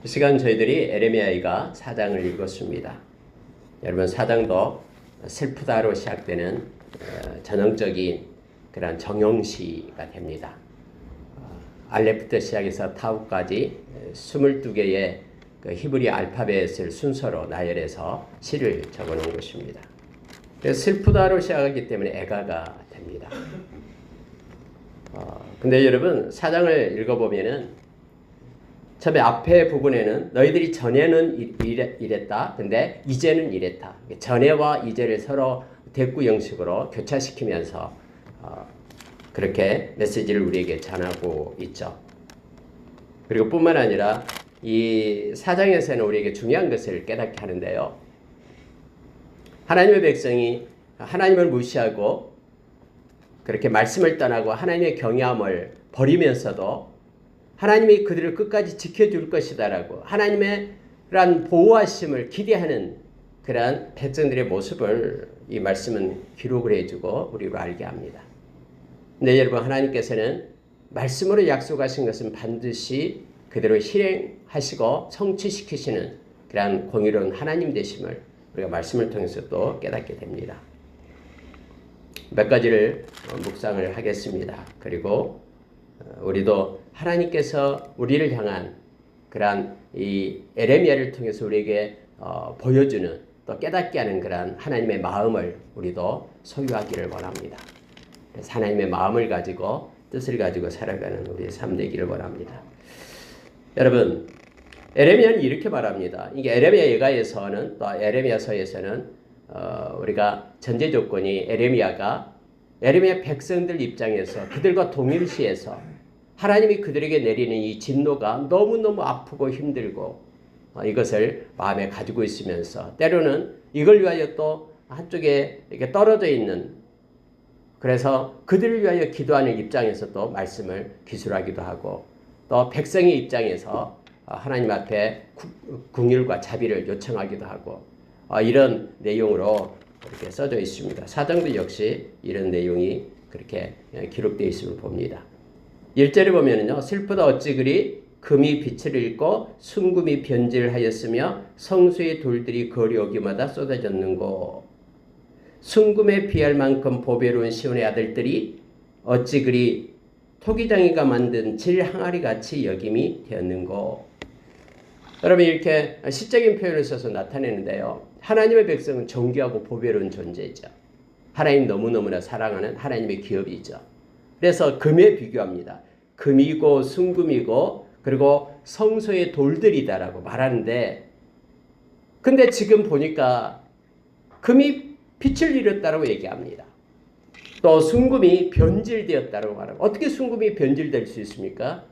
이 시간 저희들이 에레미야가 4장을 읽었습니다. 여러분 4장도 슬프다로 시작되는 전형적인 그런 정형시가 됩니다. 알렙부터 시작해서 타우까지 22개의 그 히브리 알파벳을 순서로 나열해서 시를 적어놓은 것입니다. 그래서 슬프다로 시작하기 때문에 애가가 됩니다. 근데 여러분 4장을 읽어보면은 처음에 앞에 부분에는 너희들이 전에는 이랬다. 근데 이제는 이랬다. 전에와 이제를 서로 대꾸 형식으로 교차시키면서 그렇게 메시지를 우리에게 전하고 있죠. 그리고 뿐만 아니라 이 4장에서는 우리에게 중요한 것을 깨닫게 하는데요. 하나님의 백성이 하나님을 무시하고 그렇게 말씀을 떠나고 하나님의 경외함을 버리면서도 하나님이 그들을 끝까지 지켜줄 것이다라고 하나님의 그러한 보호하심을 기대하는 그러한 백성들의 모습을 이 말씀은 기록을 해주고 우리로 알게 합니다. 근데 여러분 하나님께서는 말씀으로 약속하신 것은 반드시 그대로 실행하시고 성취시키시는 그러한 공의로운 하나님 되심을 우리가 말씀을 통해서 또 깨닫게 됩니다. 몇 가지를 묵상을 하겠습니다. 그리고 우리도 하나님께서 우리를 향한 그러한 이 에레미야를 통해서 우리에게 보여주는 또 깨닫게 하는 그러한 하나님의 마음을 우리도 소유하기를 원합니다. 그래서 하나님의 마음을 가지고 뜻을 가지고 살아가는 우리의 삶 되기를 원합니다. 여러분 에레미야는 이렇게 말합니다. 이게 에레미야 예가에서는 또 에레미야서에서는 우리가 전제 조건이 에레미야 백성들 입장에서 그들과 동일시해서 하나님이 그들에게 내리는 이 진노가 너무너무 아프고 힘들고 이것을 마음에 가지고 있으면서 때로는 이걸 위하여 또 한쪽에 이렇게 떨어져 있는 그래서 그들을 위하여 기도하는 입장에서 또 말씀을 기술하기도 하고 또 백성의 입장에서 하나님 앞에 긍휼과 자비를 요청하기도 하고 이런 내용으로 이렇게 써져 있습니다. 사장도 역시 이런 내용이 그렇게 기록되어 있음을 봅니다. 1절에 보면은요. 슬프다 어찌 그리 금이 빛을 잃고 순금이 변질하였으며 성소의 돌들이 거리 오기마다 쏟아졌는고 순금에 비할 만큼 보배로운 시온의 아들들이 어찌 그리 토기장이가 만든 질 항아리 같이 여김이 되었는고. 여러분 이렇게 시적인 표현을 써서 나타내는데요. 하나님의 백성은 존귀하고 보배로운 존재이죠. 하나님 너무너무나 사랑하는 하나님의 기업이죠. 그래서 금에 비교합니다. 금이고 순금이고 그리고 성소의 돌들이다라고 말하는데 근데 지금 보니까 금이 빛을 잃었다라고 얘기합니다. 또 순금이 변질되었다라고 말합니다. 어떻게 순금이 변질될 수 있습니까?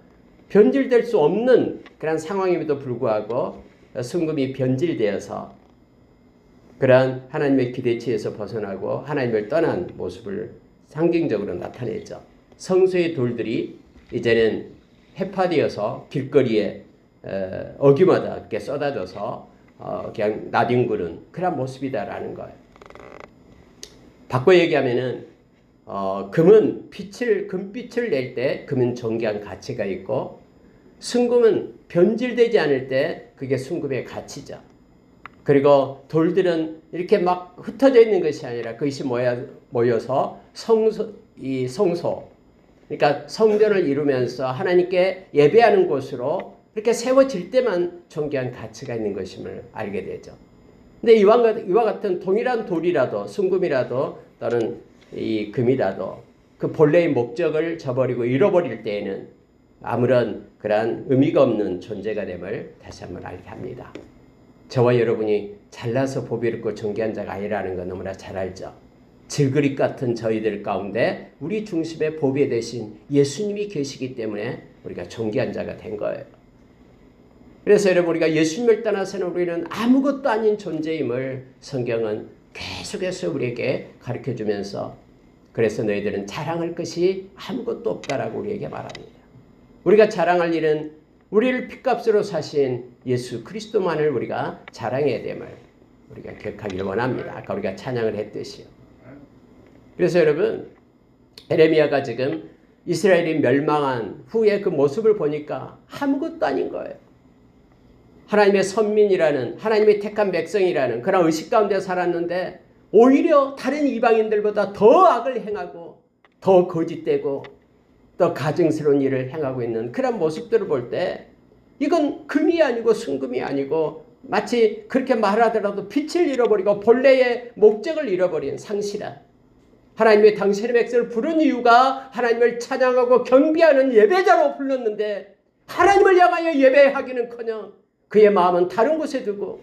변질될 수 없는 그런 상황임에도 불구하고 순금이 변질되어서 그러한 하나님의 기대치에서 벗어나고 하나님을 떠난 모습을 상징적으로 나타내죠. 성소의 돌들이 이제는 해파되어서 길거리에 어귀마다 이렇게 쏟아져서 그냥 나뒹구는 그런 모습이다라는 거예요. 바꿔 얘기하면은 금은 금빛을 낼 때 금은 존귀한 가치가 있고 순금은 변질되지 않을 때 그게 순금의 가치죠. 그리고 돌들은 이렇게 막 흩어져 있는 것이 아니라 그것이 모여서 성소, 그러니까 성전을 이루면서 하나님께 예배하는 곳으로 이렇게 세워질 때만 존귀한 가치가 있는 것임을 알게 되죠. 근데 이와 같은 동일한 돌이라도 순금이라도 또는 이 금이라도 그 본래의 목적을 저버리고 잃어버릴 때에는 아무런 그러한 의미가 없는 존재가 됨을 다시 한번 알게 합니다. 저와 여러분이 잘나서 보배롭고 존귀한 자가 아니라는 거 너무나 잘 알죠. 질그릇 같은 저희들 가운데 우리 중심에 보배 대신 예수님이 계시기 때문에 우리가 존귀한 자가 된 거예요. 그래서 여러분 우리가 예수님을 떠나서는 우리는 아무것도 아닌 존재임을 성경은 계속해서 우리에게 가르쳐주면서 그래서 너희들은 자랑할 것이 아무것도 없다라고 우리에게 말합니다. 우리가 자랑할 일은 우리를 핏값으로 사신 예수 그리스도만을 우리가 자랑해야 됨을 우리가 기억하기를 원합니다. 아까 우리가 찬양을 했듯이요. 그래서 여러분 에레미야가 지금 이스라엘이 멸망한 후에 그 모습을 보니까 아무것도 아닌 거예요. 하나님의 선민이라는, 하나님의 택한 백성이라는 그런 의식 가운데 살았는데 오히려 다른 이방인들보다 더 악을 행하고 더 거짓되고 더 가증스러운 일을 행하고 있는 그런 모습들을 볼 때 이건 금이 아니고 순금이 아니고 마치 그렇게 말하더라도 빛을 잃어버리고 본래의 목적을 잃어버린 상실한, 하나님의 당신의 백성을 부른 이유가 하나님을 찬양하고 경배하는 예배자로 불렀는데 하나님을 향하여 예배하기는커녕 그의 마음은 다른 곳에 두고,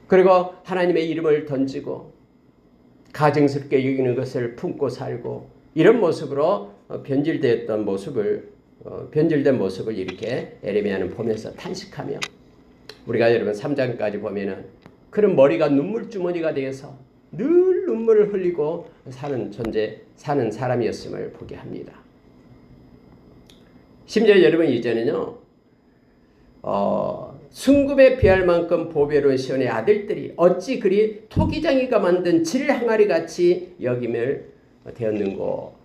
그리고 하나님의 이름을 던지고 가증스럽게 여기는 것을 품고 살고, 이런 모습으로 변질된 모습을 이렇게 예레미야는 보면서 탄식하며, 우리가 여러분 3장까지 보면은 그런 머리가 눈물 주머니가 되어서 늘 눈물을 흘리고 사는 사람이었음을 보게 합니다. 심지어 여러분 이제는요, 순금에 비할 만큼 보배로운 시온의 아들들이 어찌 그리 토기장이가 만든 질항아리 같이 여김을 되었는고,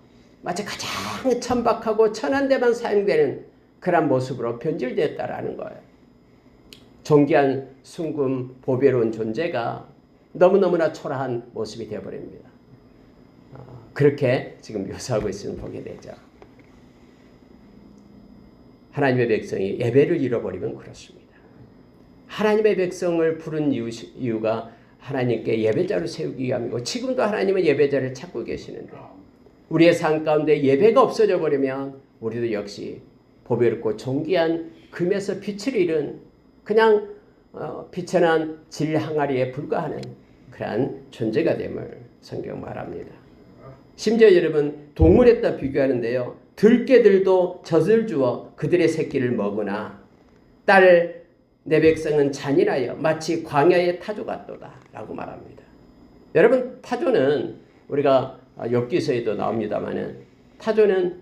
마치 가장 천박하고 천한 데만 사용되는 그런 모습으로 변질되었다라는 거예요. 존귀한 순금 보배로운 존재가 너무너무나 초라한 모습이 되어버립니다. 그렇게 지금 묘사하고 있음을 보게 되죠. 하나님의 백성이 예배를 잃어버리면 그렇습니다. 하나님의 백성을 부른 이유가 하나님께 예배자로 세우기 위함이고, 지금도 하나님은 예배자를 찾고 계시는데 우리의 삶 가운데 예배가 없어져 버리면 우리도 역시 보배롭고 존귀한 금에서 빛을 잃은 그냥 비천한 질항아리에 불과하는 그러한 존재가 됨을 성경 말합니다. 심지어 여러분 동물에다 비교하는데요, 들깨들도 젖을 주어 그들의 새끼를 먹으나 딸 내 백성은 잔인하여 마치 광야의 타조 같도다 라고 말합니다. 여러분 타조는 우리가 욥기서에도 나옵니다마는 타조는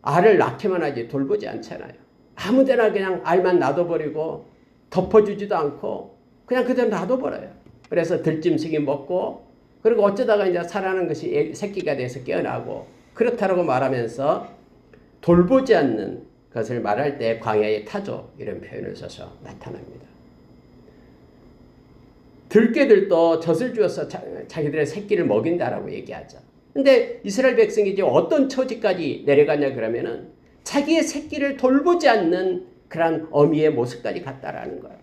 알을 낳기만 하지 돌보지 않잖아요. 아무데나 그냥 알만 놔둬버리고 덮어주지도 않고 그냥 그대로 놔둬버려요. 그래서 들짐승이 먹고, 그리고 어쩌다가 이제 살아나는 것이 새끼가 돼서 깨어나고, 그렇다라고 말하면서 돌보지 않는 것을 말할 때 광야의 타조 이런 표현을 써서 나타납니다. 들깨들도 젖을 주어서 자기들의 새끼를 먹인다라고 얘기하죠. 근데 이스라엘 백성이 이제 어떤 처지까지 내려가냐 그러면은 자기의 새끼를 돌보지 않는 그런 어미의 모습까지 갔다라는 거예요.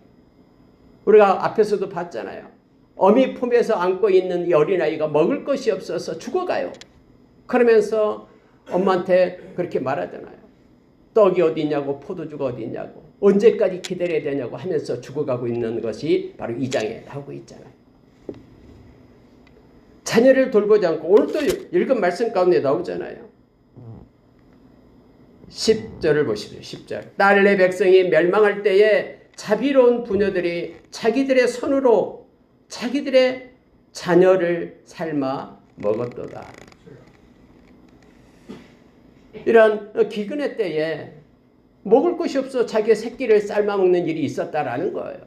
우리가 앞에서도 봤잖아요. 어미 품에서 안고 있는 이 어린아이가 먹을 것이 없어서 죽어가요. 그러면서 엄마한테 그렇게 말하잖아요. 떡이 어디 있냐고, 포도주가 어디 있냐고, 언제까지 기다려야 되냐고 하면서 죽어가고 있는 것이 바로 2장에 나오고 있잖아요. 자녀를 돌보지 않고, 오늘 또 읽은 말씀 가운데 나오잖아요. 10절을 보십시오. 10절. 딸 내 백성이 멸망할 때에 자비로운 부녀들이 자기들의 손으로 자기들의 자녀를 삶아 먹었도다. 이런 기근의 때에 먹을 것이 없어 자기의 새끼를 삶아 먹는 일이 있었다라는 거예요.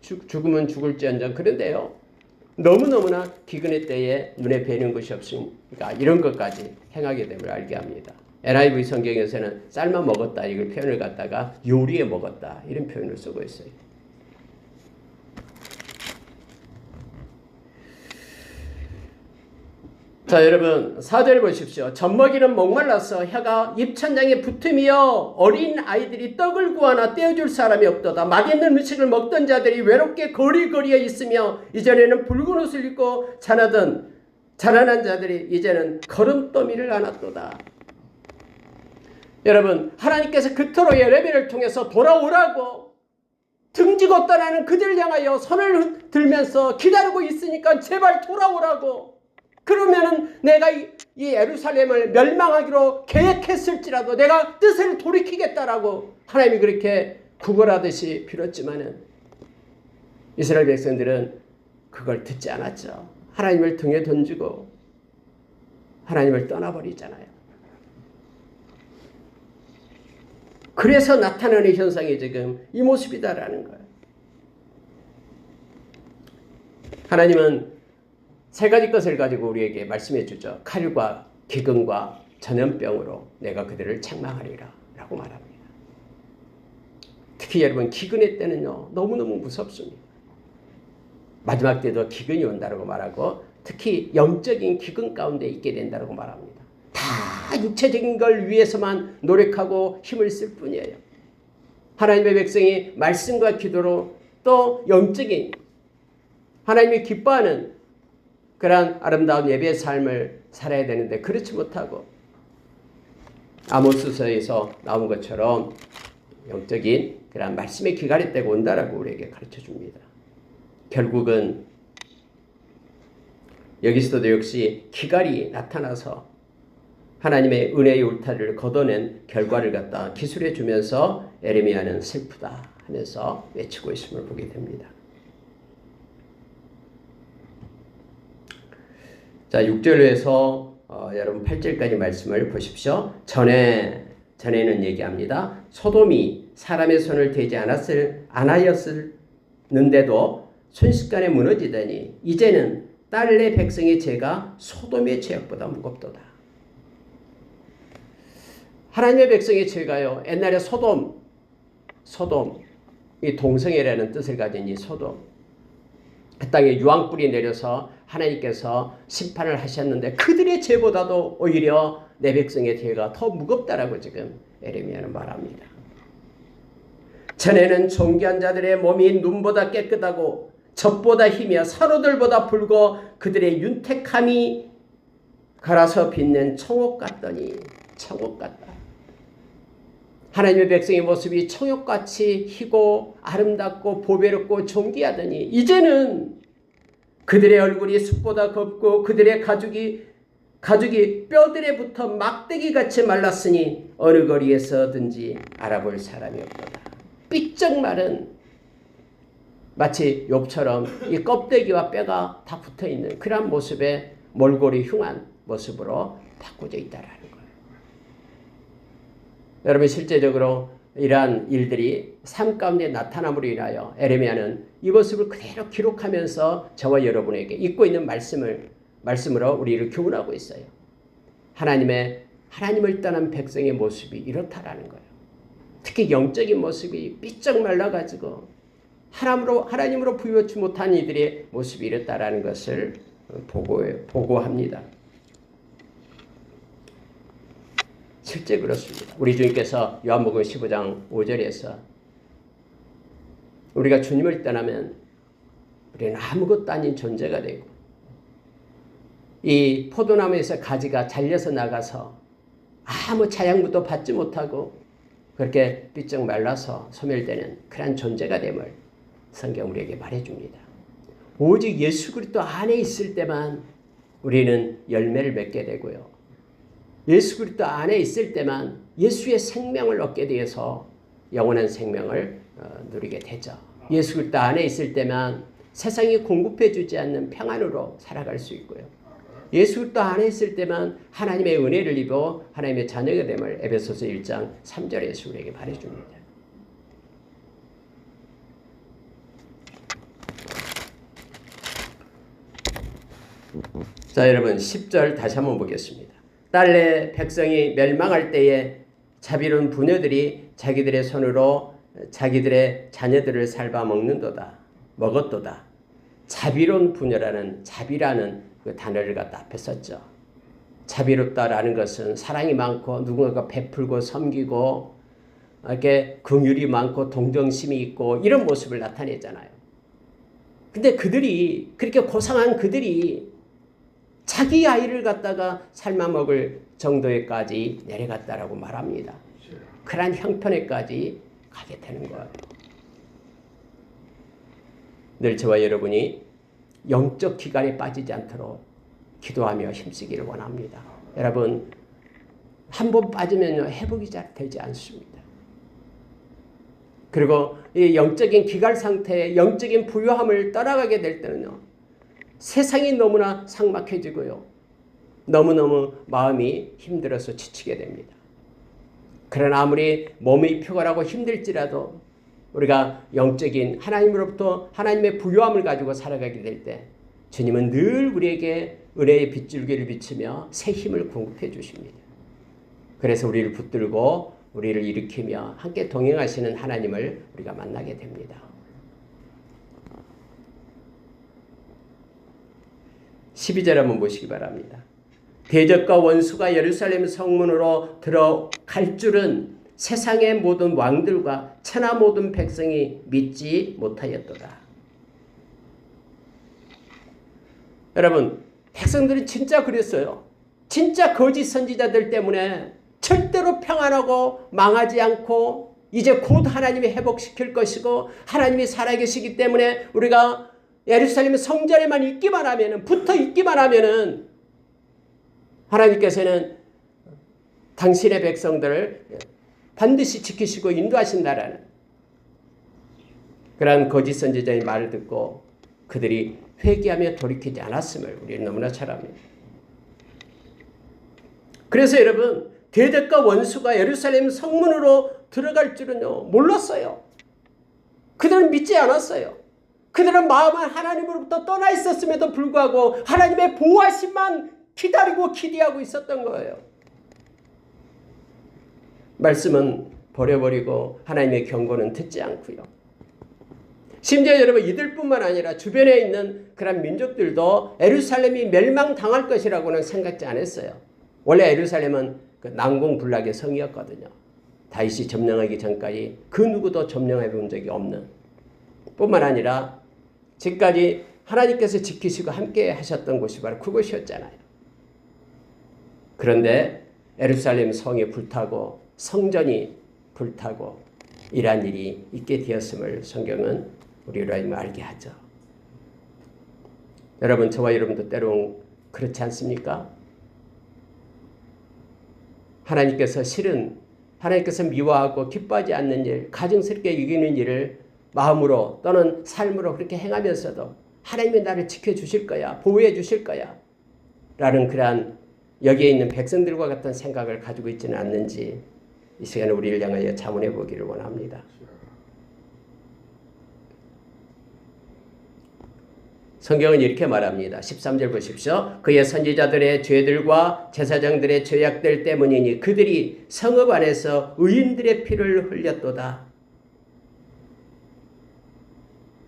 죽으면 죽을지언정. 그런데요, 너무너무나 기근의 때에 눈에 뵈는 것이 없으니까 이런 것까지 행하게 됨을 알게 합니다. NIV 성경에서는 삶아 먹었다 이걸 표현을 갖다가 요리해 먹었다 이런 표현을 쓰고 있어요. 자, 여러분 4절 보십시오. 젖먹이는 목말라서 혀가 입천장에 붙으며 어린 아이들이 떡을 구하나 떼어줄 사람이 없도다. 맛있는 음식을 먹던 자들이 외롭게 거리거리에 있으며, 이전에는 붉은 옷을 입고 자라난 자들이 이제는 걸음더미를 안았도다. 여러분, 하나님께서 그토록 예레미야를 통해서 돌아오라고 등지고 떠나는 그들을 향하여 손을 들면서 기다리고 있으니까 제발 돌아오라고, 그러면은 내가 이 예루살렘을 멸망하기로 계획했을지라도 내가 뜻을 돌이키겠다라고 하나님이 그렇게 구걸하듯이 빌었지만은 이스라엘 백성들은 그걸 듣지 않았죠. 하나님을 등에 던지고 하나님을 떠나버리잖아요. 그래서 나타나는 현상이 지금 이 모습이다라는 거예요. 하나님은 세 가지 것을 가지고 우리에게 말씀해 주죠. 칼과 기근과 전염병으로 내가 그들을 책망하리라 라고 말합니다. 특히 여러분 기근의 때는요 너무너무 무섭습니다. 마지막 때도 기근이 온다고 말하고 특히 영적인 기근 가운데 있게 된다고 말합니다. 다 육체적인 걸 위해서만 노력하고 힘을 쓸 뿐이에요. 하나님의 백성이 말씀과 기도로 또 영적인 하나님이 기뻐하는 그러한 아름다운 예배의 삶을 살아야 되는데 그렇지 못하고 아모스서에서 나온 것처럼 영적인 그러한 말씀의 기갈의 때가 온다라고 우리에게 가르쳐 줍니다. 결국은 여기서도 역시 기갈이 나타나서 하나님의 은혜의 울타리를 걷어낸 결과를 갖다 기술해 주면서 에레미야는 슬프다 하면서 외치고 있음을 보게 됩니다. 자, 6절에서 여러분 8절까지 말씀을 보십시오. 전에는 얘기합니다. 소돔이 사람의 손을 대지 않았는데도 순식간에 무너지더니 이제는 딸내 백성의 죄가 소돔의 죄악보다 무겁도다. 하나님의 백성의 죄가요. 옛날에 소돔 이 동성애라는 뜻을 가진 이 소돔 그 땅에 유황불이 내려서 하나님께서 심판을 하셨는데 그들의 죄보다도 오히려 내 백성의 죄가 더 무겁다라고 지금 에레미야는 말합니다. 전에는 존귀한 자들의 몸이 눈보다 깨끗하고 젖보다 희며 사로들보다 붉어 그들의 윤택함이 갈아서 빛낸 청옥 같더니 청옥 같다. 하나님의 백성의 모습이 청옥같이 희고 아름답고 보배롭고 존귀하더니 이제는 그들의 얼굴이 숯보다 곱고 그들의 가죽이 뼈들에 붙어 막대기같이 말랐으니 어느 거리에서든지 알아볼 사람이 없도다. 삐쩍 마른 마치 욥처럼 이 껍데기와 뼈가 다 붙어있는 그런 모습의 몰골이 흉한 모습으로 바꿔져 있다라는 거예요. 여러분 실제적으로 이러한 일들이 삶 가운데 나타남으로 인하여 에레미야는 이 모습을 그대로 기록하면서 저와 여러분에게 읽고 있는 말씀으로 우리를 교훈하고 있어요. 하나님을 떠난 백성의 모습이 이렇다라는 거예요. 특히 영적인 모습이 삐쩍 말라가지고 하나님으로 부여치 못한 이들의 모습이 이렇다라는 것을 보고합니다. 실제 그렇습니다. 우리 주님께서 요한복음 15장 5절에서 우리가 주님을 떠나면 우리는 아무것도 아닌 존재가 되고 이 포도나무에서 가지가 잘려서 나가서 아무 자양분도 받지 못하고 그렇게 삐쩍 말라서 소멸되는 그런 존재가 됨을 성경 우리에게 말해줍니다. 오직 예수 그리스도 안에 있을 때만 우리는 열매를 맺게 되고요. 예수 그리스도 안에 있을 때만 예수의 생명을 얻게 되어서 영원한 생명을 누리게 되죠. 예수 그리스도 안에 있을 때만 세상이 공급해 주지 않는 평안으로 살아갈 수 있고요. 예수 그리스도 안에 있을 때만 하나님의 은혜를 입어 하나님의 자녀가 됨을 에베소서 1장 3절에서 우리에게 말해줍니다. 자, 여러분 10절 다시 한번 보겠습니다. 딸내 백성이 멸망할 때에 자비로운 부녀들이 자기들의 손으로 자기들의 자녀들을 살바 먹었도다. 자비로운 부녀라는 자비라는 그 단어를 갖다 앞에 썼죠. 자비롭다라는 것은 사랑이 많고 누군가가 베풀고 섬기고 이렇게 긍휼이 많고 동정심이 있고 이런 모습을 나타내잖아요. 근데 그렇게 고상한 그들이 자기 아이를 갖다가 삶아 먹을 정도에까지 내려갔다라고 말합니다. 그러한 형편에까지 가게 되는 거예요. 늘 저와 여러분이 영적 기간에 빠지지 않도록 기도하며 힘쓰기를 원합니다. 여러분 한 번 빠지면 회복이 잘 되지 않습니다. 그리고 이 영적인 기갈 상태에 영적인 부유함을 떠나가게 될 때는요. 세상이 너무나 삭막해지고요. 너무너무 마음이 힘들어서 지치게 됩니다. 그러나 아무리 몸이 피곤하고 힘들지라도 우리가 영적인 하나님으로부터 하나님의 부유함을 가지고 살아가게 될 때 주님은 늘 우리에게 은혜의 빗줄기를 비치며 새 힘을 공급해 주십니다. 그래서 우리를 붙들고 우리를 일으키며 함께 동행하시는 하나님을 우리가 만나게 됩니다. 12절 한번 보시기 바랍니다. 대적과 원수가 예루살렘 성문으로 들어갈 줄은 세상의 모든 왕들과 천하 모든 백성이 믿지 못하였도다. 여러분, 백성들이 진짜 그랬어요. 진짜 거짓 선지자들 때문에 절대로 평안하고 망하지 않고 이제 곧 하나님이 회복시킬 것이고 하나님이 살아계시기 때문에 우리가 예루살렘 성전에만 있기만 하면은, 붙어 있기만 하면은 하나님께서는 당신의 백성들을 반드시 지키시고 인도하신다라는 그러한 거짓 선지자의 말을 듣고 그들이 회개하며 돌이키지 않았음을 우리는 너무나 잘 압니다. 그래서 여러분, 대적과 원수가 예루살렘 성문으로 들어갈 줄은요 몰랐어요. 그들은 믿지 않았어요. 그들은 마음은 하나님으로부터 떠나 있었음에도 불구하고 하나님의 보호하심만 기다리고 기대하고 있었던 거예요. 말씀은 버려버리고 하나님의 경고는 듣지 않고요. 심지어 여러분, 이들뿐만 아니라 주변에 있는 그런 민족들도 예루살렘이 멸망당할 것이라고는 생각지 않았어요. 원래 예루살렘은 그 난공불락의 성이었거든요. 다윗이 점령하기 전까지 그 누구도 점령해 본 적이 없는, 뿐만 아니라 지금까지 하나님께서 지키시고 함께 하셨던 곳이 바로 그곳이었잖아요. 그런데 예루살렘 성이 불타고 성전이 불타고 이러한 일이 있게 되었음을 성경은 우리로 하여금 알게 하죠. 여러분, 저와 여러분도 때론 그렇지 않습니까? 하나님께서 실은 하나님께서 미워하고 기뻐하지 않는 일, 가증스럽게 여기는 일을 마음으로 또는 삶으로 그렇게 행하면서도 하나님이 나를 지켜주실 거야, 보호해 주실 거야 라는 그러한 여기에 있는 백성들과 같은 생각을 가지고 있지는 않는지 이 시간에 우리를 향하여 자문해 보기를 원합니다. 성경은 이렇게 말합니다. 13절 보십시오. 그의 선지자들의 죄들과 제사장들의 죄악들 때문이니 그들이 성읍 안에서 의인들의 피를 흘렸도다.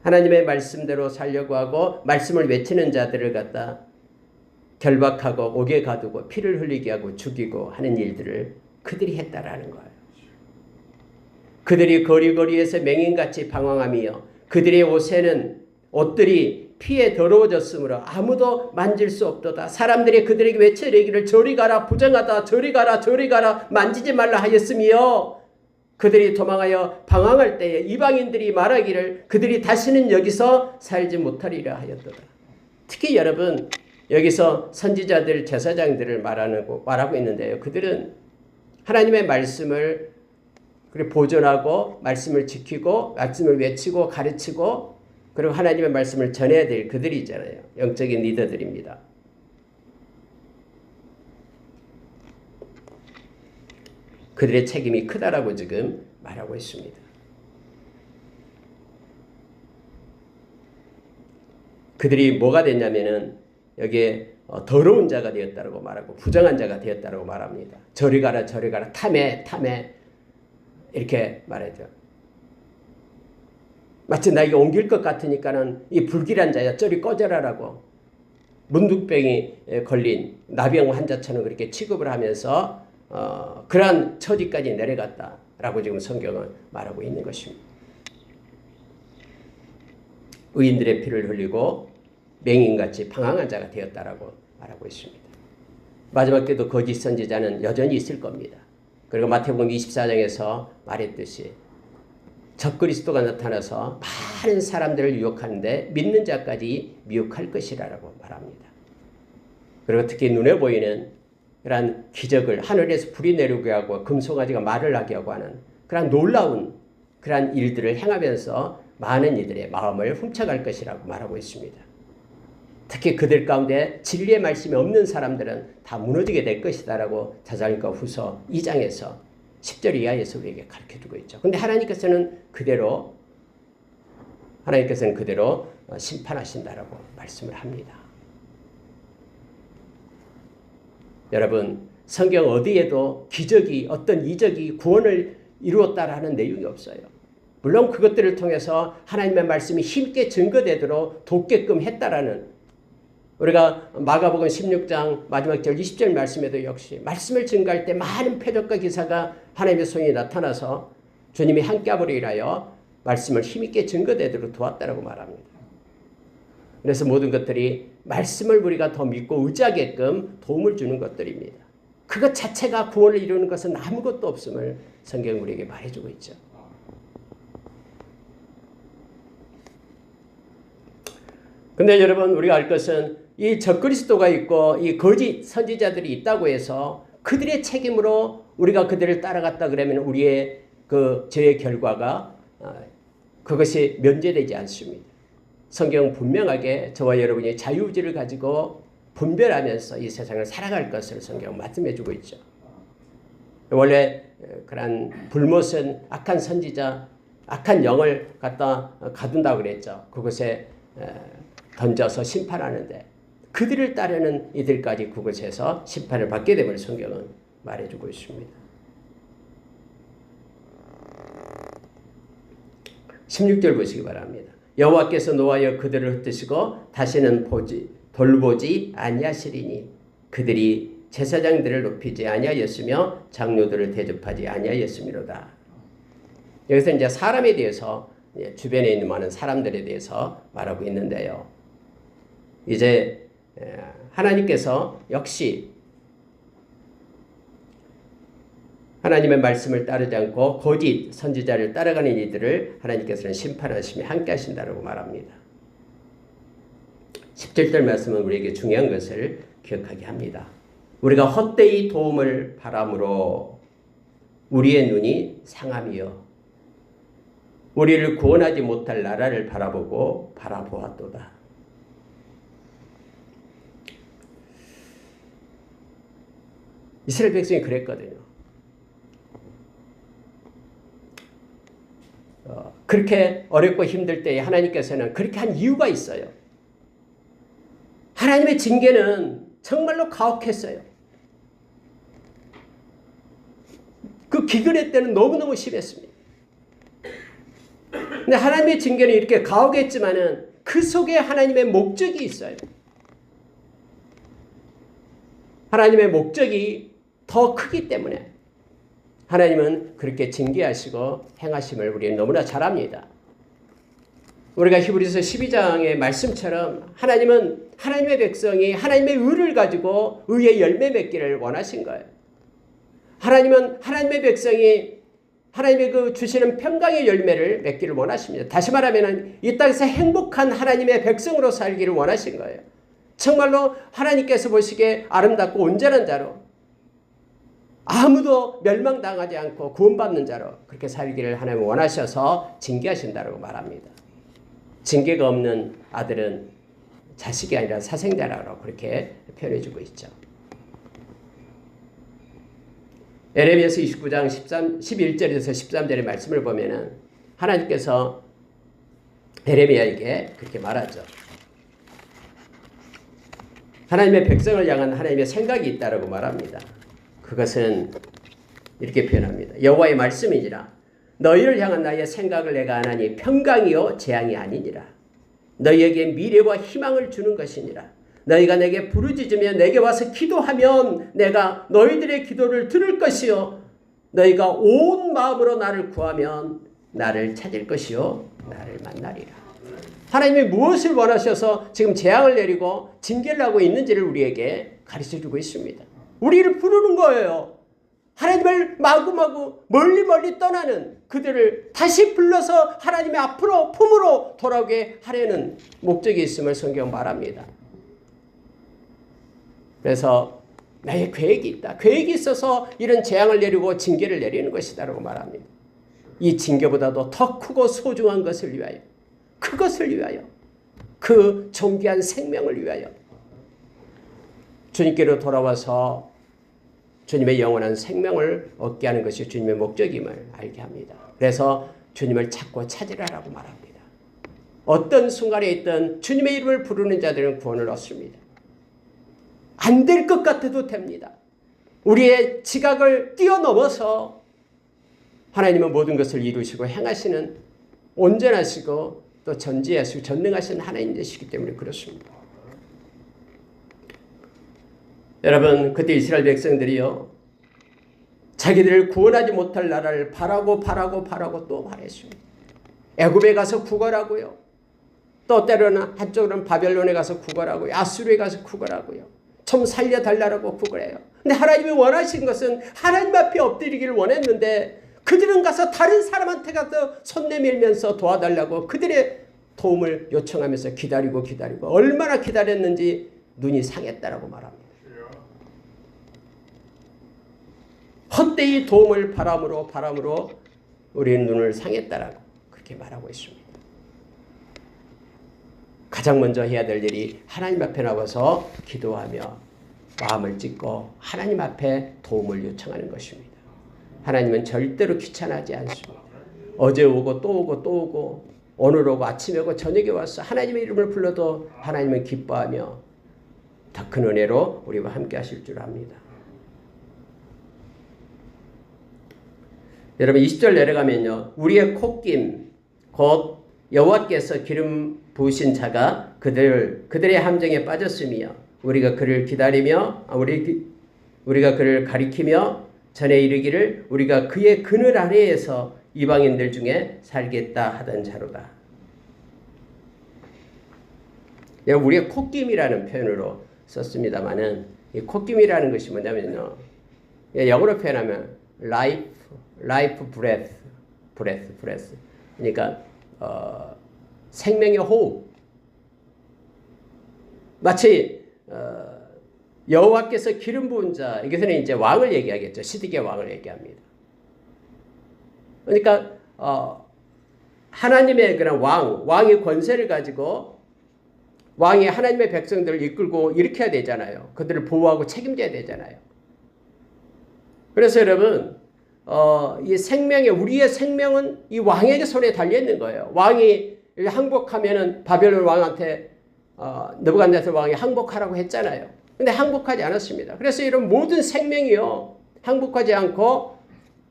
하나님의 말씀대로 살려고 하고 말씀을 외치는 자들을 갖다 결박하고 옥에 가두고 피를 흘리게 하고 죽이고 하는 일들을 그들이 했다라는 거예요. 그들이 거리거리에서 맹인같이 방황하며 그들의 옷들이 피에 더러워졌으므로 아무도 만질 수 없도다. 사람들이 그들에게 외쳐이르기를 저리 가라, 부정하다, 저리 가라, 저리 가라, 만지지 말라 하였으며 그들이 도망하여 방황할 때에 이방인들이 말하기를 그들이 다시는 여기서 살지 못하리라 하였도다. 특히 여러분, 여기서 선지자들, 제사장들을 말하고 있는데요. 그들은 하나님의 말씀을 보존하고 말씀을 지키고 말씀을 외치고 가르치고 그리고 하나님의 말씀을 전해야 될 그들이잖아요. 영적인 리더들입니다. 그들의 책임이 크다라고 지금 말하고 있습니다. 그들이 뭐가 됐냐면은 여기에 더러운 자가 되었다라고 말하고 부정한 자가 되었다라고 말합니다. 저리 가라, 저리 가라, 탐해 이렇게 말하죠. 마치 나에게 옮길 것 같으니까는 이 불길한 자야 저리 꺼져라라고 문둥병이 걸린 나병 환자처럼 그렇게 취급을 하면서 그러한 처지까지 내려갔다라고 지금 성경은 말하고 있는 것입니다. 의인들의 피를 흘리고 맹인같이 방황한 자가 되었다라고 말하고 있습니다. 마지막 때도 거짓 선지자는 여전히 있을 겁니다. 그리고 마태복음 24장에서 말했듯이 적그리스도가 나타나서 많은 사람들을 유혹하는데 믿는 자까지 미혹할 것이라고 말합니다. 그리고 특히 눈에 보이는 그러한 기적을 하늘에서 불이 내리게 하고 금송아지가 말을 하게 하고 하는 그러한 놀라운 그러한 일들을 행하면서 많은 이들의 마음을 훔쳐갈 것이라고 말하고 있습니다. 특히 그들 가운데 진리의 말씀이 없는 사람들은 다 무너지게 될 것이다라고 데살로니가 후서 2장에서 10절 이하에서 우리에게 가르쳐주고 있죠. 그런데 하나님께서는 그대로 심판하신다라고 말씀을 합니다. 여러분, 성경 어디에도 기적이 어떤 이적이 구원을 이루었다라는 내용이 없어요. 물론 그것들을 통해서 하나님의 말씀이 힘있게 증거되도록 돕게끔 했다라는, 우리가 마가복음 16장 마지막 절 20절 말씀에도 역시 말씀을 증거할 때 많은 표적과 기사가 하나님의 손이 나타나서 주님이 함께함으로 인하여 말씀을 힘있게 증거되도록 도왔다라고 말합니다. 그래서 모든 것들이 말씀을 우리가 더 믿고 의지하게끔 도움을 주는 것들입니다. 그것 자체가 구원을 이루는 것은 아무것도 없음을 성경은 우리에게 말해주고 있죠. 근데 여러분, 우리가 알 것은 이 적그리스도가 있고 이 거짓 선지자들이 있다고 해서 그들의 책임으로 우리가 그들을 따라갔다 그러면 우리의 그 죄의 결과가 그것이 면제되지 않습니다. 성경은 분명하게 저와 여러분이 자유의지를 가지고 분별하면서 이 세상을 살아갈 것을 성경은 말씀해주고 있죠. 원래 그런 불못은 악한 선지자, 악한 영을 갖다 가둔다고 그랬죠. 그곳에 던져서 심판하는데 그들을 따르는 이들까지 그곳에서 심판을 받게 됨을 성경은 말해주고 있습니다. 16절 보시기 바랍니다. 여호와께서 노하여 그들을 흩으시고 다시는 돌보지 아니하시리니 그들이 제사장들을 높이지 아니하였으며 장로들을 대접하지 아니하였음이로다. 여기서 이제 사람에 대해서, 주변에 있는 많은 사람들에 대해서 말하고 있는데요. 이제 하나님께서 역시 하나님의 말씀을 따르지 않고 거짓 선지자를 따라가는 이들을 하나님께서는 심판하시며 함께 하신다고 말합니다. 17절 말씀은 우리에게 중요한 것을 기억하게 합니다. 우리가 헛되이 도움을 바람으로 우리의 눈이 상함이여 우리를 구원하지 못할 나라를 바라보고 바라보았도다. 이스라엘 백성이 그랬거든요. 그렇게 어렵고 힘들 때에 하나님께서는 그렇게 한 이유가 있어요. 하나님의 징계는 정말로 가혹했어요. 그 기근의 때는 너무너무 심했습니다. 근데 하나님의 징계는 이렇게 가혹했지만은 그 속에 하나님의 목적이 있어요. 하나님의 목적이 더 크기 때문에 하나님은 그렇게 징계하시고 행하심을 우리는 너무나 잘 압니다. 우리가 히브리서 12장의 말씀처럼 하나님은 하나님의 백성이 하나님의 의를 가지고 의의 열매 맺기를 원하신 거예요. 하나님은 하나님의 백성이 하나님의 그 주시는 평강의 열매를 맺기를 원하십니다. 다시 말하면 이 땅에서 행복한 하나님의 백성으로 살기를 원하신 거예요. 정말로 하나님께서 보시기에 아름답고 온전한 자로 아무도 멸망당하지 않고 구원받는 자로 그렇게 살기를 하나님은 원하셔서 징계하신다고 말합니다. 징계가 없는 아들은 자식이 아니라 사생자라고 그렇게 표현해주고 있죠. 에레미야서 29장 11절에서 13절의 말씀을 보면은 하나님께서 에레미야에게 그렇게 말하죠. 하나님의 백성을 향한 하나님의 생각이 있다라고 말합니다. 그것은 이렇게 표현합니다. 여호와의 말씀이니라. 너희를 향한 나의 생각을 내가 아나니 평강이요 재앙이 아니니라. 너희에게 미래와 희망을 주는 것이니라. 너희가 내게 부르짖으며 내게 와서 기도하면 내가 너희들의 기도를 들을 것이요 너희가 온 마음으로 나를 구하면 나를 찾을 것이요 나를 만나리라. 하나님이 무엇을 원하셔서 지금 재앙을 내리고 징계를 하고 있는지를 우리에게 가르쳐주고 있습니다. 우리를 부르는 거예요. 하나님을 마구마구 멀리 떠나는 그들을 다시 불러서 하나님의 앞으로 품으로 돌아오게 하려는 목적이 있음을 성경 말합니다. 그래서 나의 계획이 있다. 계획이 있어서 이런 재앙을 내리고 징계를 내리는 것이다라고 말합니다. 이 징계보다도 더 크고 소중한 것을 위하여, 그것을 위하여, 그 존귀한 생명을 위하여 주님께로 돌아와서 주님의 영원한 생명을 얻게 하는 것이 주님의 목적임을 알게 합니다. 그래서 주님을 찾고 찾으라라고 말합니다. 어떤 순간에 있든 주님의 이름을 부르는 자들은 구원을 얻습니다. 안 될 것 같아도 됩니다. 우리의 지각을 뛰어넘어서 하나님은 모든 것을 이루시고 행하시는 온전하시고 또 전지하시고 전능하신 하나님 되시기 때문에 그렇습니다. 여러분, 그때 이스라엘 백성들이요, 자기들을 구원하지 못할 나라를 바라고 또 바랬습니다. 애굽에 가서 구걸하고요, 또 때로는 한쪽으로는 바벨론에 가서 구걸하고요, 아수르에 가서 구걸하고요, 좀 살려달라고 구걸해요. 근데 하나님이 원하신 것은 하나님 앞에 엎드리기를 원했는데 그들은 가서 다른 사람한테 가서 손 내밀면서 도와달라고 그들의 도움을 요청하면서 기다리고 얼마나 기다렸는지 눈이 상했다라고 말합니다. 헛되이 도움을 바람으로 우리의 눈을 상했다라고 그렇게 말하고 있습니다. 가장 먼저 해야 될 일이 하나님 앞에 나와서 기도하며 마음을 찢고 하나님 앞에 도움을 요청하는 것입니다. 하나님은 절대로 귀찮아하지 않습니다. 어제 오고 또 오고 오늘 오고 아침에 오고 저녁에 와서 하나님의 이름을 불러도 하나님은 기뻐하며 더 큰 은혜로 우리와 함께 하실 줄 압니다. 여러분 20절 내려가면요, 우리의 콧김 곧 여호와께서 기름 부으신 자가 그들의 함정에 빠졌으며 우리가 그를 기다리며 우리가 그를 가리키며 전에 이르기를 우리가 그의 그늘 아래에서 이방인들 중에 살겠다 하던 자로다. 우리의 콧김이라는 표현으로 썼습니다만은 이 콧김이라는 것이 뭐냐면요, 영어로 표현하면 life breath. 그러니까 생명의 호흡. 마치 여호와께서 기름 부은 자, 여기서는 이제 왕을 얘기하겠죠. 시드기야 왕을 얘기합니다. 그러니까 하나님의 그런 왕의 권세를 가지고 왕이 하나님의 백성들을 이끌고 일으켜야 되잖아요. 그들을 보호하고 책임져야 되잖아요. 그래서 여러분, 이 우리의 생명은 이 왕에게 손에 달려있는 거예요. 왕이 항복하면은 바벨론 왕한테 느부갓네살 왕이 항복하라고 했잖아요. 근데 항복하지 않았습니다. 그래서 이런 모든 생명이요, 항복하지 않고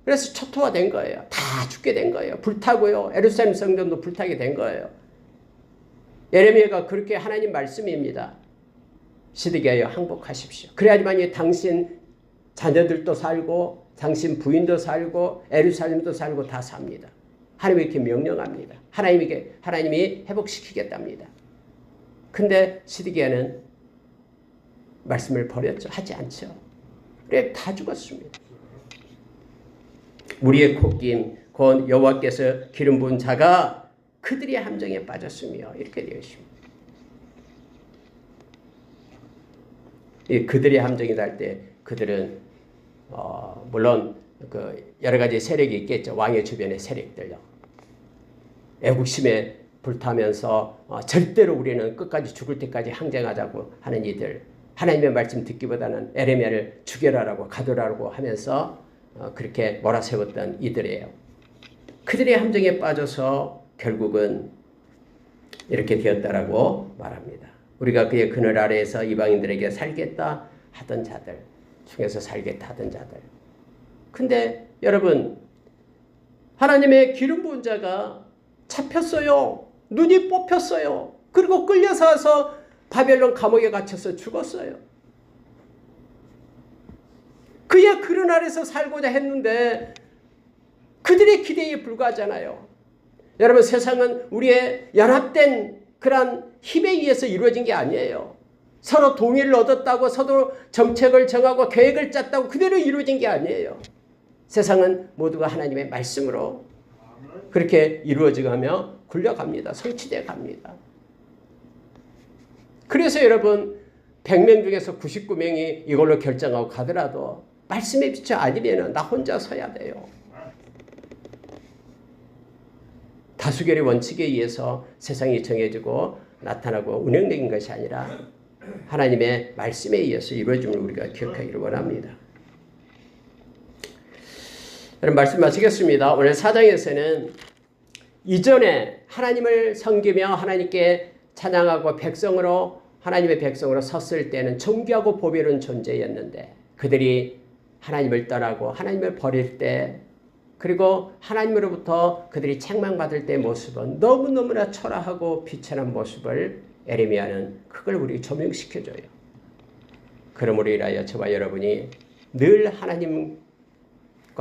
그래서 초토화된 거예요. 다 죽게 된 거예요. 불타고요. 예루살렘 성전도 불타게 된 거예요. 예레미야가 그렇게 하나님 말씀입니다. 시드기야여 항복하십시오. 그래야지만 당신 자녀들도 살고 당신 부인도 살고 예루살렘도 살고 다 삽니다. 하나님이 이렇게 명령합니다. 하나님이 회복시키겠답니다. 근데 시드기야는 말씀을 버렸죠. 하지 않죠. 그래 다 죽었습니다. 우리의 콧김 곧 여호와께서 기름 부은 자가 그들의 함정에 빠졌으며 이렇게 되어 있습니다. 이 그들의 함정이다 할 때 그들은 물론 그 여러 가지 세력이 있겠죠. 왕의 주변의 세력들요. 애국심에 불타면서 절대로 우리는 끝까지 죽을 때까지 항쟁하자고 하는 이들, 하나님의 말씀 듣기보다는 예레미야를 죽여라라고 가두라고 하면서 그렇게 몰아세웠던 이들이에요. 그들의 함정에 빠져서 결국은 이렇게 되었다라고 말합니다. 우리가 그의 그늘 아래에서 이방인들에게 살겠다 하던 자들 중에서 살겠다 하던 자들. 근데 여러분, 하나님의 기름 부은 자가 잡혔어요. 눈이 뽑혔어요. 그리고 끌려서 와서 바벨론 감옥에 갇혀서 죽었어요. 그의 그늘 아래서 살고자 했는데 그들의 기대에 불과하잖아요. 여러분, 세상은 우리의 연합된 그런 힘에 의해서 이루어진 게 아니에요. 서로 동의를 얻었다고 서로 정책을 정하고 계획을 짰다고 그대로 이루어진 게 아니에요. 세상은 모두가 하나님의 말씀으로 그렇게 이루어져가며 굴려갑니다. 성취되어 갑니다. 그래서 여러분, 100명 중에서 99명이 이걸로 결정하고 가더라도 말씀에 비춰 아니면 나 혼자 서야 돼요. 다수결의 원칙에 의해서 세상이 정해지고 나타나고 운영된 것이 아니라 하나님의 말씀에 의해서 이루어짐을 우리가 기억하기를 원합니다. 여러분, 말씀 마치겠습니다. 오늘 4장에서는 이전에 하나님을 섬기며 하나님께 찬양하고 하나님의 백성으로 섰을 때는 존귀하고 보배로운 존재였는데 그들이 하나님을 떠나고 하나님을 버릴 때, 그리고 하나님으로부터 그들이 책망받을 때의 모습은 너무너무나 초라하고 비천한 모습을 에레미야는 그걸 우리 조명시켜줘요. 그러므로 인하여 저와 여러분이 늘 하나님과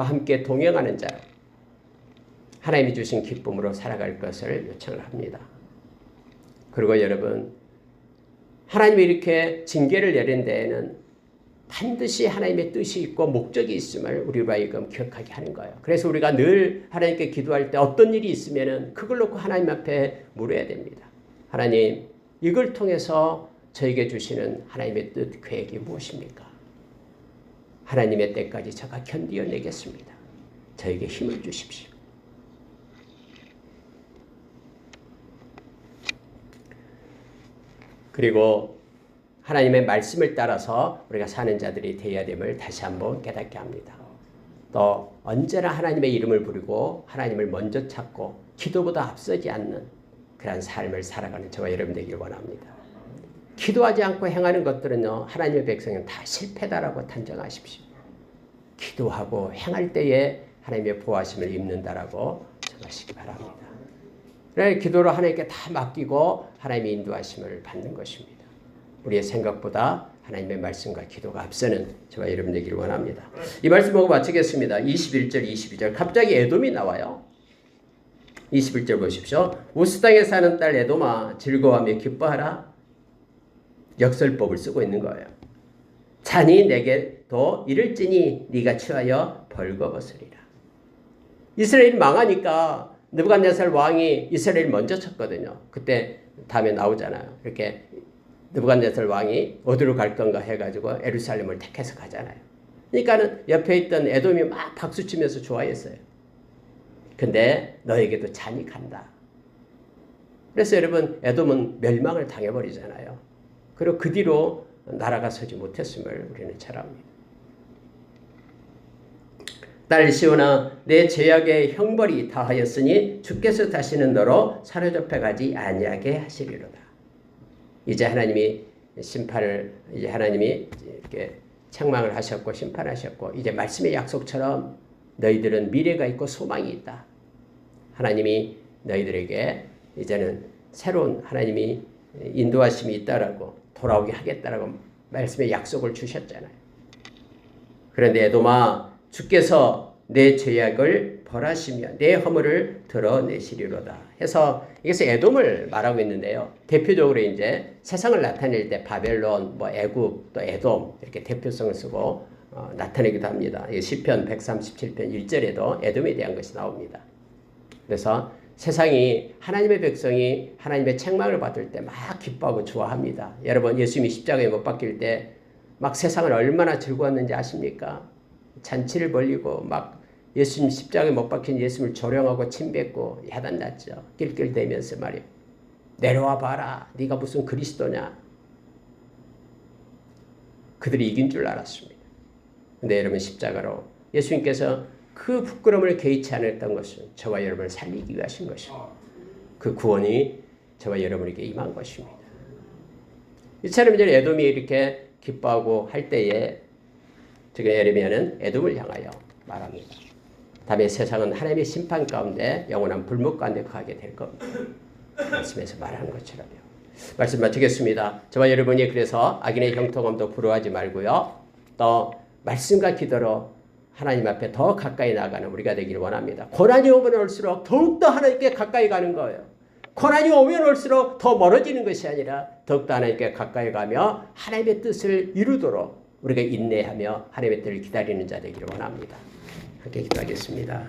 함께 동행하는 자로 하나님이 주신 기쁨으로 살아갈 것을 요청을 합니다. 그리고 여러분, 하나님이 이렇게 징계를 내린 데에는 반드시 하나님의 뜻이 있고 목적이 있음을 우리로 하여금 기억하게 하는 거예요. 그래서 우리가 늘 하나님께 기도할 때 어떤 일이 있으면은 그걸 놓고 하나님 앞에 물어야 됩니다. 하나님, 이걸 통해서 저에게 주시는 하나님의 뜻, 계획이 무엇입니까? 하나님의 때까지 제가 견디어내겠습니다. 저에게 힘을 주십시오. 그리고 하나님의 말씀을 따라서 우리가 사는 자들이 되어야 됨을 다시 한번 깨닫게 합니다. 또 언제나 하나님의 이름을 부르고 하나님을 먼저 찾고 기도보다 앞서지 않는 그런 삶을 살아가는 저와 여러분 되기를 원합니다. 기도하지 않고 행하는 것들은요, 하나님의 백성은 다 실패다라고 단정하십시오. 기도하고 행할 때에 하나님의 보호하심을 입는다라고 정하시기 바랍니다. 그래, 기도로 하나님께 다 맡기고 하나님의 인도하심을 받는 것입니다. 우리의 생각보다 하나님의 말씀과 기도가 앞서는 저와 여러분 되기를 원합니다. 이 말씀 보고 마치겠습니다. 21절, 22절. 갑자기 에돔이 나와요. 21절 보십시오. 우스 땅에 사는 딸 에돔아, 즐거워하며 기뻐하라. 역설법을 쓰고 있는 거예요. 자니 내게도 이를지니 네가 취하여 벌거벗으리라. 이스라엘이 망하니까 느부갓네살 왕이 이스라엘 먼저 쳤거든요. 그때 다음에 나오잖아요. 이렇게 느부갓네살 왕이 어디로 갈 건가 해가지고 예루살렘을 택해서 가잖아요. 그러니까는 옆에 있던 에돔이 막 박수치면서 좋아했어요. 근데 너에게도 잔이 간다. 그래서 여러분, 에돔은 멸망을 당해버리잖아요. 그리고 그 뒤로 나라가 서지 못했음을 우리는 잘 압니다. 딸 시온아, 내 죄악의 형벌이 다하였으니 주께서 다시는 너로 사로잡혀 가지 아니하게 하시리로다. 이제 하나님이 심판을, 이제 하나님이 이렇게 책망을 하셨고 심판하셨고, 이제 말씀의 약속처럼 너희들은 미래가 있고 소망이 있다. 하나님이 너희들에게 이제는 새로운 하나님이 인도하심이 있다라고, 돌아오게 하겠다라고 말씀의 약속을 주셨잖아요. 그런데 에돔아, 주께서 내 죄악을 벌하시며 내 허물을 드러내시리로다 해서, 이것은 에돔을 말하고 있는데요. 대표적으로 이제 세상을 나타낼 때 바벨론, 애굽, 또 에돔 이렇게 대표성을 쓰고 나타내기도 합니다. 시편 137편 1절에도 에돔에 대한 것이 나옵니다. 그래서 세상이, 하나님의 백성이 하나님의 책망을 받을 때 막 기뻐하고 좋아합니다. 여러분, 예수님이 십자가에 못 박힐 때 막 세상을 얼마나 즐거웠는지 아십니까? 잔치를 벌리고 막 예수님 십자가에 못 박힌 예수님을 조롱하고 침뱉고 야단났죠. 낄낄대면서 말이에요. 내려와 봐라. 네가 무슨 그리스도냐. 그들이 이긴 줄 알았습니다. 근데 여러분, 십자가로 예수님께서 그 부끄러움을 개의치 않았던 것은 저와 여러분을 살리기 위하신 것입니다. 그 구원이 저와 여러분에게 임한 것입니다. 이처럼 이제 에돔이 이렇게 기뻐하고 할 때에 지금 예레미야는 에돔을 향하여 말합니다. 다음에 세상은 하나님의 심판 가운데 영원한 불목 가운데 가게 될 겁니다. 말씀에서 말하는 것처럼요. 말씀 마치겠습니다. 저와 여러분이 그래서 악인의 형통함도 부러워하지 말고요. 또 말씀과 기도로 하나님 앞에 더 가까이 나가는 우리가 되기를 원합니다. 고난이 오면 올수록 더욱더 하나님께 가까이 가는 거예요. 고난이 오면 올수록 더 멀어지는 것이 아니라 더욱더 하나님께 가까이 가며 하나님의 뜻을 이루도록 우리가 인내하며 하나님의 뜻을 기다리는 자 되기를 원합니다. 함께 기도하겠습니다.